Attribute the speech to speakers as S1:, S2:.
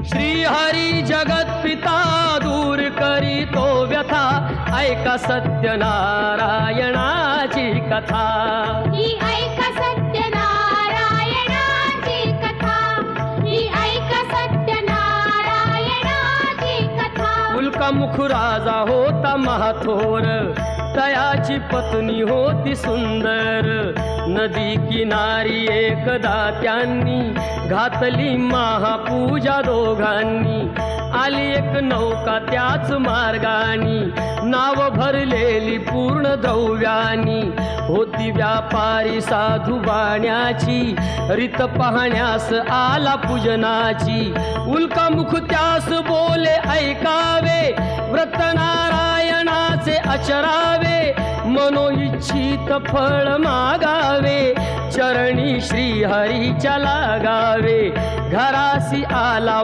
S1: श्री हरी जगत पिता दूर करी तो व्यथा, ऐका सत्यनारायणाची कथा।
S2: ही ऐका सत्यनारायणाची कथा, ही ऐका सत्यनारायणाची कथा।
S1: उल्कामुख राजा होता महाथोर, तयाची पत्नी होती सुंदर। नदी किनारी एकदा त्यांनी घातली महापूजा दोघांनी। आली एक नौका त्याच मार्गानी, नाव भरलेली पूर्ण द्रव्यानी। होती व्यापारी साधू बाण्याची, रीत पाहण्यास आला पूजनाची। उल्कामुख त्यास बोले ऐकावे, व्रत नारायणाचे आचरावे। मनोइच्छित फळ मागावे, चरणी श्री हरीच्या लागावे। घरासी आला